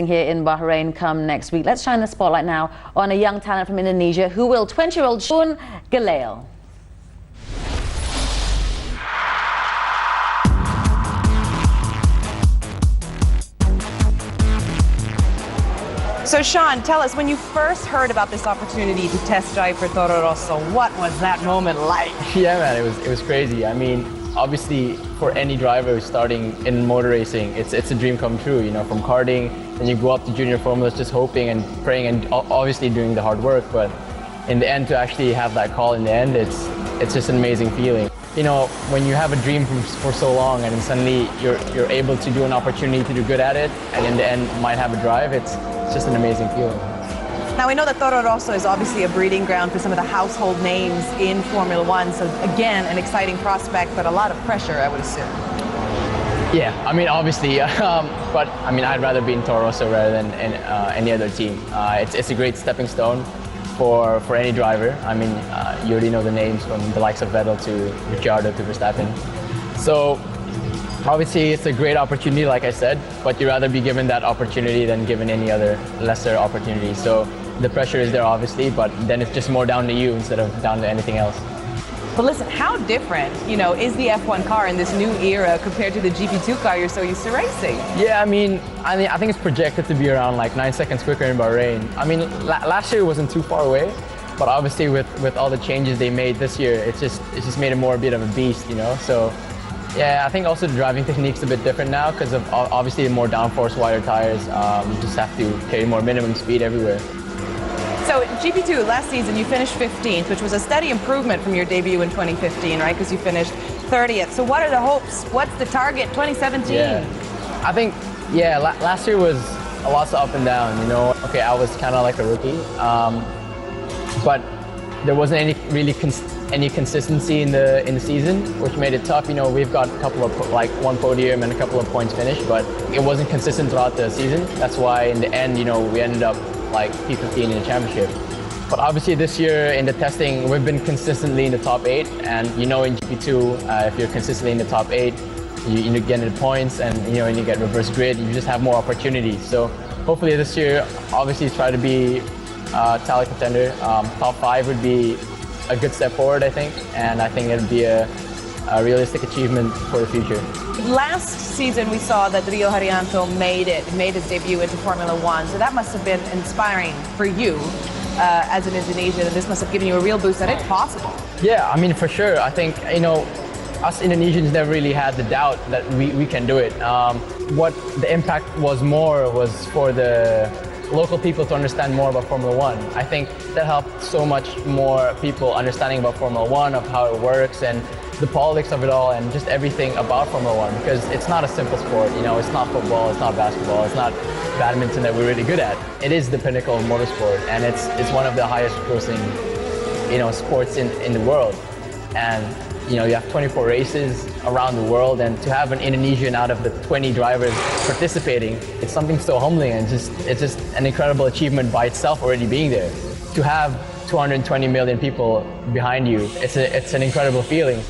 Here in Bahrain come next week. Let's shine the spotlight now on a young talent from Indonesia who will 20-year-old Sean Gelael. So Sean, tell us, when you first heard about this opportunity to test drive for Toro Rosso, what was that moment like? Yeah, man, it was crazy. I mean, obviously, for any driver who's starting in motor racing, it's a dream come true. You know, from karting, and you go up to junior formulas, just hoping and praying, and obviously doing the hard work. But in the end, to actually have that call in the end, it's just an amazing feeling. You know, when you have a dream for so long, and then suddenly you're able to do an opportunity to do good at it, and in the end might have a drive, it's just an amazing feeling. Now, we know that Toro Rosso is obviously a breeding ground for some of the household names in Formula One. So again, an exciting prospect, but a lot of pressure, I would assume. Yeah, I mean, obviously, but I mean, I'd rather be in Toro Rosso rather than in any other team. It's a great stepping stone for any driver. I mean, you already know the names from the likes of Vettel to Ricciardo to Verstappen. So obviously, it's a great opportunity, like I said, but you'd rather be given that opportunity than given any other lesser opportunity. So the pressure is there, obviously, but then it's just more down to you instead of down to anything else. But listen, how different, you know, is the F1 car in this new era compared to the GP2 car you're so used to racing? Yeah, I think it's projected to be around like 9 seconds quicker in Bahrain. I mean, last year it wasn't too far away, but obviously with all the changes they made this year, it's just made it more a bit of a beast, you know. So yeah, I think also the driving technique's a bit different now because of obviously the more downforce, wider tires. You just have to carry more minimum speed everywhere. So GP2, last season you finished 15th, which was a steady improvement from your debut in 2015, right? Because you finished 30th. So what are the hopes? What's the target 2017? Yeah. I think, yeah, last year was a lot of up and down, you know. Okay, I was kind of like a rookie, but there wasn't any consistency in the season, which made it tough. You know, we've got a couple of, like, one podium and a couple of points finished, but it wasn't consistent throughout the season. That's why in the end, you know, we ended up like P15 in the championship. But obviously this year in the testing, we've been consistently in the top 8, and you know, in GP2, if you're consistently in the top 8, you get the points, and you know, and you get reverse grid, you just have more opportunities. So hopefully this year, obviously try to be title contender. Top 5 would be a good step forward, I think, and I think it'd be a realistic achievement for the future. Last season we saw that Rio Haryanto made his debut into Formula One, so that must have been inspiring for you as an Indonesian, and this must have given you a real boost that it's possible. Yeah, I mean, for sure. I think, you know, us Indonesians never really had the doubt that we can do it. What the impact was more was for the local people to understand more about Formula One. I think that helped so much more people understanding about Formula One, of how it works, and the politics of it all, and just everything about Formula One, because it's not a simple sport. You know, it's not football, it's not basketball, it's not badminton that we're really good at. It is the pinnacle of motorsport, and it's one of the highest grossing, you know, sports in the world. And you know, you have 24 races around the world, and to have an Indonesian out of the 20 drivers participating, it's something so humbling, and it's just an incredible achievement by itself already being there. To have 220 million people behind you, it's an incredible feeling.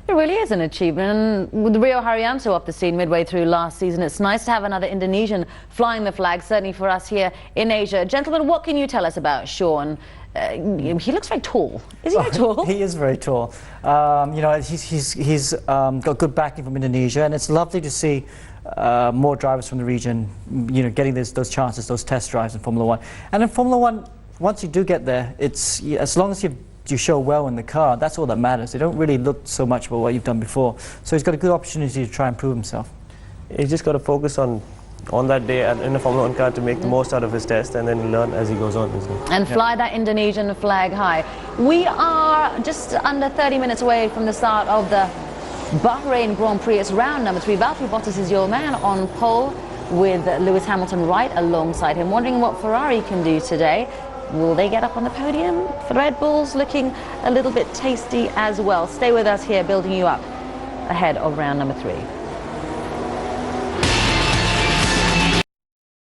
It really is an achievement. And with Rio Haryanto up the scene midway through last season, it's nice to have another Indonesian flying the flag, certainly for us here in Asia. Gentlemen, what can you tell us about Sean? He looks very tall. Is he very tall? He is very tall. You know, he's got good backing from Indonesia, and it's lovely to see more drivers from the region, you know, getting those chances, those test drives in Formula One. And in Formula One, once you do get there, it's as long as you show well in the car, that's all that matters. They don't really look so much about what you've done before. So he's got a good opportunity to try and prove himself. He's just got to focus on that day in a Formula One car to make the most out of his test, and then learn as he goes on. And fly that Indonesian flag high. We are just under 30 minutes away from the start of the Bahrain Grand Prix. It's round number 3. Valtteri Bottas is your man on pole, with Lewis Hamilton right alongside him. Wondering what Ferrari can do today. Will they get up on the podium? For Red Bulls looking a little bit tasty as well. Stay with us here, building you up ahead of round number 3.